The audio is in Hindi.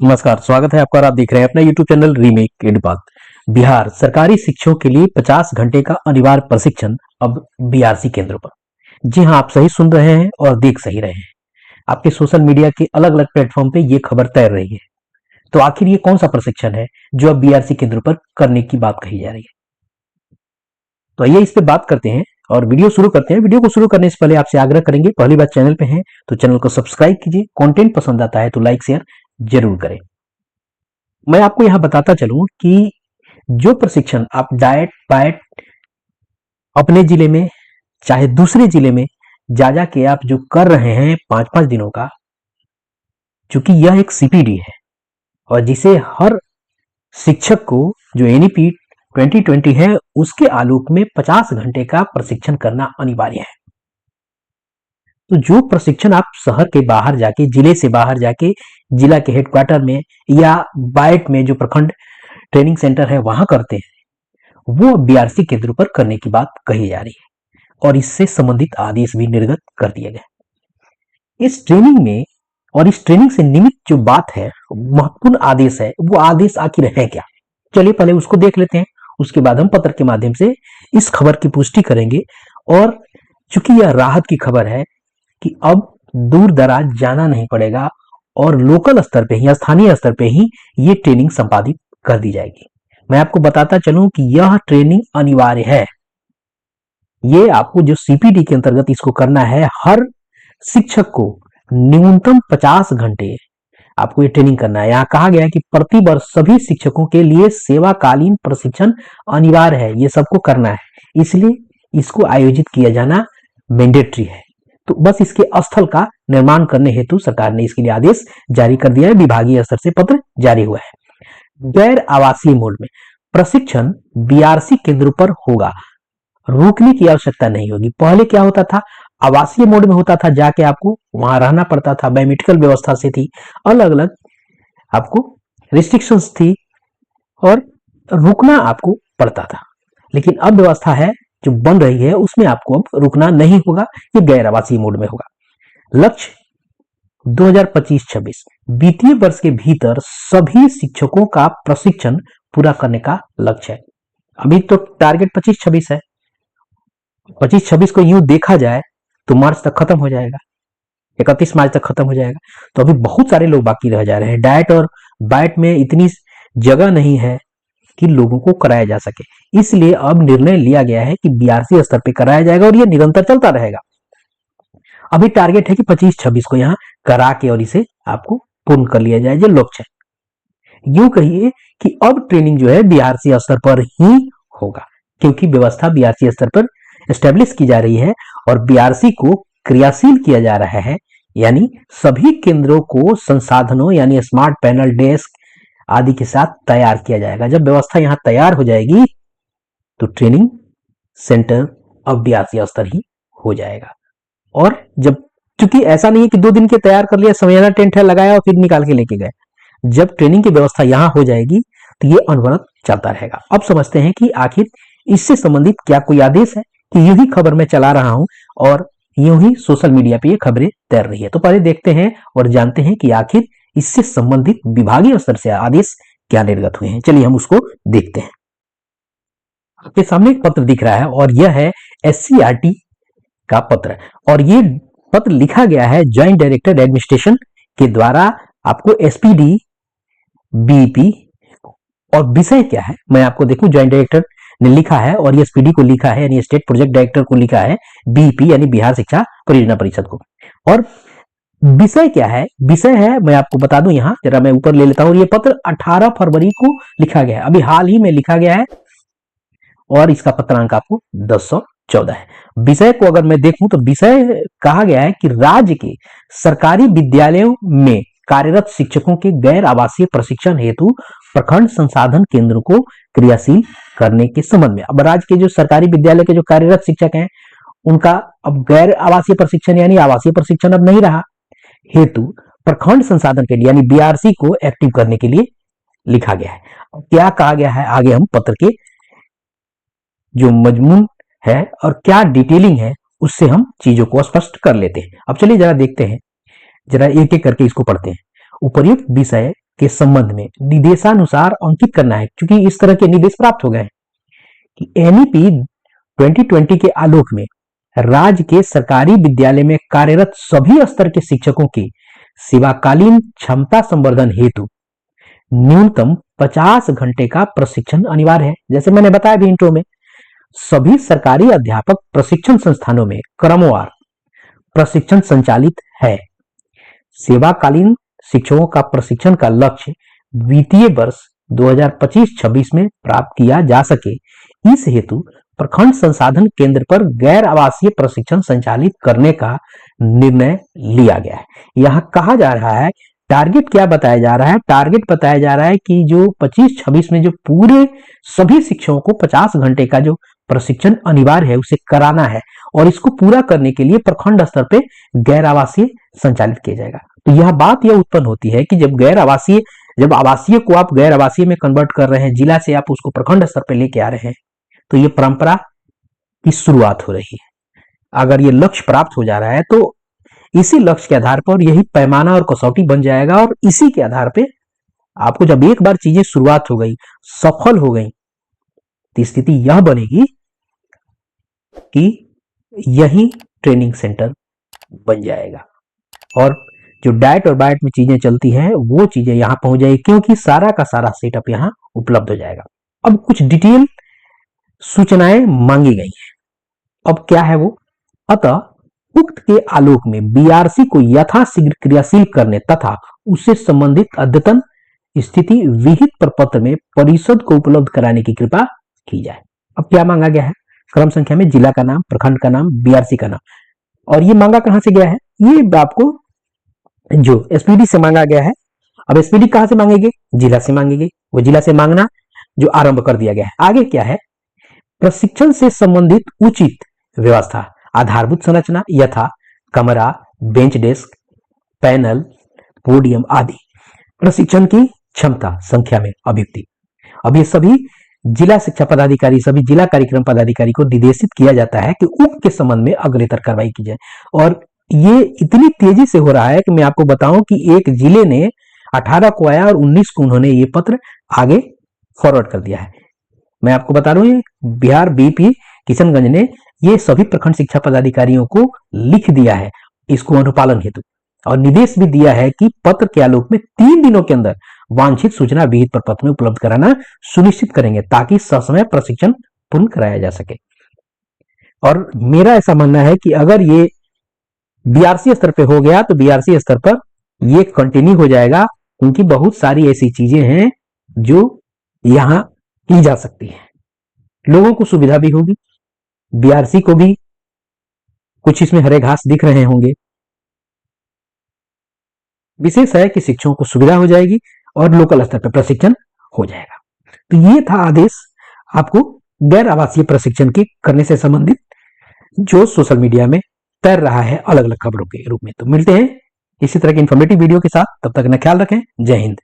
नमस्कार, स्वागत है आपका और आप देख रहे हैं अपना YouTube चैनल रीमेक एड बात। बिहार सरकारी शिक्षकों के लिए 50 घंटे का अनिवार्य प्रशिक्षण अब बीआरसी केंद्रों पर। जी हां, आप सही सुन रहे हैं और देख सही रहे हैं। आपके सोशल मीडिया के अलग अलग प्लेटफॉर्म पे ये खबर तैर रही है। तो आखिर ये कौन सा प्रशिक्षण है जो अब बीआरसी केंद्रों पर करने की बात कही जा रही है? तो आइए इस पे बात करते हैं और वीडियो शुरू करते हैं। वीडियो को शुरू करने से पहले आपसे आग्रह करेंगे, पहली बार चैनल पे हैं तो चैनल को सब्सक्राइब कीजिए। कंटेंट पसंद आता है तो लाइक शेयर जरूर करें। मैं आपको यहां बताता चलूं कि जो प्रशिक्षण आप डाइट बाइट अपने जिले में चाहे दूसरे जिले में जा के आप जो कर रहे हैं 5-5 दिनों का, चूंकि यह एक सीपीडी है और जिसे हर शिक्षक को जो एनईपी 2020 है उसके आलोक में 50 घंटे का प्रशिक्षण करना अनिवार्य है। तो जो प्रशिक्षण आप शहर के बाहर जाके, जिले से बाहर जाके, जिला के हेडक्वार्टर में या बाइट में जो प्रखंड ट्रेनिंग सेंटर है वहां करते हैं, वो बीआरसी केंद्रों पर करने की बात कही जा रही है और इससे संबंधित आदेश भी निर्गत कर दिए गए। इस ट्रेनिंग में और इस ट्रेनिंग से निमित्त जो बात है, महत्वपूर्ण आदेश है, वो आदेश आखिर है क्या? चलिए पहले उसको देख लेते हैं, उसके बाद हम पत्र के माध्यम से इस खबर की पुष्टि करेंगे। और चूंकि यह राहत की खबर है कि अब दूर दराज जाना नहीं पड़ेगा और लोकल स्तर पे ही, स्थानीय स्तर पे ही ये ट्रेनिंग संपादित कर दी जाएगी। मैं आपको बताता चलूं कि यह ट्रेनिंग अनिवार्य है। ये आपको जो सीपीडी के अंतर्गत इसको करना है, हर शिक्षक को न्यूनतम 50 घंटे आपको ये ट्रेनिंग करना है। यहाँ कहा गया है कि प्रति वर्ष सभी शिक्षकों के लिए सेवाकालीन प्रशिक्षण अनिवार्य है, ये सबको करना है, इसलिए इसको आयोजित किया जाना मैंडेटरी है। तो बस इसके स्थल का निर्माण करने हेतु सरकार ने इसके लिए आदेश जारी कर दिया है, विभागीय स्तर से पत्र जारी हुआ है। गैर आवासीय मोड में प्रशिक्षण बीआरसी केंद्रों पर होगा, रुकने की आवश्यकता नहीं होगी। पहले क्या होता था, आवासीय मोड में होता था, जाके आपको वहां रहना पड़ता था, बायोमेडिकल व्यवस्था से थी, अलग अलग आपको रिस्ट्रिक्शंस थी और रुकना आपको पड़ता था। लेकिन अब व्यवस्था है जो बन रही है उसमें आपको अब रुकना नहीं होगा, ये गैर आवासीय मोड में होगा। लक्ष्य 2025-26 वित्तीय वर्ष के भीतर सभी शिक्षकों का प्रशिक्षण पूरा करने का लक्ष्य है। अभी तो टारगेट 25-26 है। 25-26 को यूं देखा जाए तो मार्च तक खत्म हो जाएगा, 31 मार्च तक खत्म हो जाएगा। तो अभी बहुत सारे लोग बाकी रह जा रहे हैं। डाइट और बाइट में इतनी जगह नहीं है कि लोगों को कराया जा सके, इसलिए अब निर्णय लिया गया है कि बीआरसी स्तर पे कराया जाएगा और ये निरंतर चलता रहेगा। अभी टारगेट है कि 25-26 को यहाँ करा के और इसे आपको पूर्ण कर लिया जाए, जो लक्ष्य है। यूं कहिए कि अब ट्रेनिंग जो है बीआरसी स्तर पर ही होगा, क्योंकि व्यवस्था बीआरसी स्तर पर एस्टेब्लिश की जा रही है और बीआरसी को क्रियाशील किया जा रहा है। यानी सभी केंद्रों को संसाधनों यानी स्मार्ट पैनल, डेस्क आदि के साथ तैयार किया जाएगा। जब व्यवस्था यहाँ तैयार हो जाएगी तो ट्रेनिंग सेंटर अब बीआरसी स्तर ही हो जाएगा। और जब, चूंकि ऐसा नहीं है कि 2 दिन के तैयार कर लिया, समयाना टेंट है लगाया और फिर निकाल के लेके गए। जब ट्रेनिंग की व्यवस्था यहां हो जाएगी तो ये अनवरत चलता रहेगा। अब समझते हैं कि आखिर इससे संबंधित क्या कोई आदेश है कि यूं ही खबर मैं चला रहा हूं और यूं ही सोशल मीडिया पे ये खबरें तैर रही है। तो पहले देखते हैं और जानते हैं कि आखिर इससे संबंधित विभागीय स्तर से आदेश क्या निर्गत हुए हैं। चलिए हम उसको देखते हैं। आपके सामने एक पत्र दिख रहा है और यह है एससीईआरटी का पत्र और ये पत्र लिखा गया है ज्वाइंट डायरेक्टर एडमिनिस्ट्रेशन के द्वारा आपको एसपीडी बीईपी। और विषय क्या है मैं आपको देखूं, ज्वाइंट डायरेक्टर ने लिखा है और ये एसपीडी को लिखा है यानी स्टेट प्रोजेक्ट डायरेक्टर को लिखा है, बीईपी यानी बिहार शिक्षा परियोजना परिषद को। और विषय क्या है, विषय है मैं आपको बता दूं, यहां जरा मैं ऊपर ले लेता हूं। ये पत्र 18 फरवरी को लिखा गया है, अभी हाल ही में लिखा गया है और इसका पत्रांक आपको 1014 है। विषय को अगर मैं देखूं तो विषय कहा गया है कि राज्य के सरकारी विद्यालयों में कार्यरत शिक्षकों के गैर आवासीय प्रशिक्षण हेतु प्रखंड संसाधन केंद्रों को क्रियाशील करने के संबंध में। अब राज्य के जो सरकारी विद्यालय के जो कार्यरत शिक्षक हैं उनका अब गैर आवासीय प्रशिक्षण यानी आवासीय प्रशिक्षण अब नहीं रहा, हेतु प्रखंड संसाधन के लिए यानी बीआरसी को एक्टिव करने के लिए लिखा गया है। क्या कहा गया है आगे हम पत्र के जो मजमून है और क्या डिटेलिंग है उससे हम चीजों को स्पष्ट कर लेते हैं। अब चलिए जरा देखते हैं, जरा एक एक करके इसको पढ़ते हैं। उपर्युक्त विषय के संबंध में निर्देशानुसार अंकित करना है, क्योंकि इस तरह के निर्देश प्राप्त हो गए हैं कि एनईपी 2020 के आलोक में राज्य के सरकारी विद्यालय में कार्यरत सभी स्तर के शिक्षकों की सेवाकालीन क्षमता संवर्धन हेतु न्यूनतम 50 घंटे का प्रशिक्षण अनिवार्य है। जैसे मैंने बताया भी इंट्रो में, सभी सरकारी अध्यापक प्रशिक्षण संस्थानों में क्रमवार प्रशिक्षण संचालित है। सेवाकालीन शिक्षकों का प्रशिक्षण का लक्ष्य वित्तीय वर्ष 2025-26 में प्राप्त किया जा सके, इस हेतु प्रखंड संसाधन केंद्र पर गैर आवासीय प्रशिक्षण संचालित करने का निर्णय लिया गया है। यहाँ कहा जा रहा है, टारगेट क्या बताया जा रहा है? टारगेट बताया जा रहा है कि जो 25-26 में जो पूरे सभी शिक्षकों को 50 घंटे का जो प्रशिक्षण अनिवार्य है उसे कराना है, और इसको पूरा करने के लिए प्रखंड स्तर पे गैर आवासीय संचालित किया जाएगा। तो यह बात यह उत्पन्न होती है कि जब आवासीय को आप गैर आवासीय में कन्वर्ट कर रहे हैं, जिला से आप उसको प्रखंड स्तर पे लेके आ रहे हैं, तो ये परंपरा की शुरुआत हो रही है। अगर ये लक्ष्य प्राप्त हो जा रहा है तो इसी लक्ष्य के आधार पर यही पैमाना और कसौटी बन जाएगा, और इसी के आधार पे आपको जब एक बार चीजें शुरुआत हो गई, सफल हो गई, तो स्थिति यह बनेगी कि यही ट्रेनिंग सेंटर बन जाएगा, और जो डाइट और बाइट में चीजें चलती हैं वो चीजें यहां पहुंच जाएगी, क्योंकि सारा का सारा सेटअप यहां उपलब्ध हो जाएगा। अब कुछ डिटेल सूचनाएं मांगी गई हैं। अब क्या है वो? अतः उक्त के आलोक में बीआरसी को यथाशीघ्र क्रियाशील करने तथा उससे संबंधित अद्यतन स्थिति विहित प्रपत्र में परिषद को उपलब्ध कराने की कृपा की जाए। अब क्या मांगा गया है? क्रम संख्या में जिला का नाम, प्रखंड का नाम, बीआरसी का नाम, और ये मांगा कहां से गया है? ये आपको जो एसपीडी से मांगा गया है। अब एसपीडी कहां से मांगेंगे? जिला से मांगेंगे। वो जिला से मांगना जो आरंभ कर दिया गया है। आगे क्या है? प्रशिक्षण से संबंधित उचित व्यवस्था, आधारभूत संरचना यथा कमरा, बेंच डेस्क, पैनल, पोडियम आदि, प्रशिक्षण की क्षमता संख्या में अभिव्यक्ति। अब ये सभी जिला शिक्षा पदाधिकारी, सभी जिला कार्यक्रम पदाधिकारी को निर्देशित किया जाता है कि उक्त के संबंध में अग्रेतर कार्रवाई की जाए। और ये इतनी तेजी से हो रहा है कि मैं आपको बताऊं कि एक जिले ने 18 को आया और 19 को उन्होंने ये पत्र आगे फॉरवर्ड कर दिया है। मैं आपको बता रहा हूं, बिहार बीपी किशनगंज ने ये सभी प्रखंड शिक्षा पदाधिकारियों को लिख दिया है इसको अनुपालन हेतु, और निर्देश भी दिया है कि पत्र के आलोक में 3 दिनों के अंदर वांछित सूचना विहित प्रपत्र में उपलब्ध कराना सुनिश्चित करेंगे, ताकि ससमय प्रशिक्षण पूर्ण कराया जा सके। और मेरा ऐसा मानना है कि अगर ये बीआरसी स्तर पे हो गया तो बीआरसी स्तर पर ये कंटिन्यू हो जाएगा, क्योंकि बहुत सारी ऐसी चीजें हैं जो यहां की जा सकती है, लोगों को सुविधा भी होगी, बीआरसी को भी कुछ इसमें हरे घास दिख रहे होंगे। विशेष है कि शिक्षकों को सुविधा हो जाएगी और लोकल स्तर पर प्रशिक्षण हो जाएगा। तो ये था आदेश आपको गैर आवासीय प्रशिक्षण की करने से संबंधित, जो सोशल मीडिया में तैर रहा है अलग अलग खबरों के रूप में। तो मिलते हैं इसी तरह की इंफॉर्मेटिव वीडियो के साथ, तब तक ना ख्याल रखें। जय हिंद।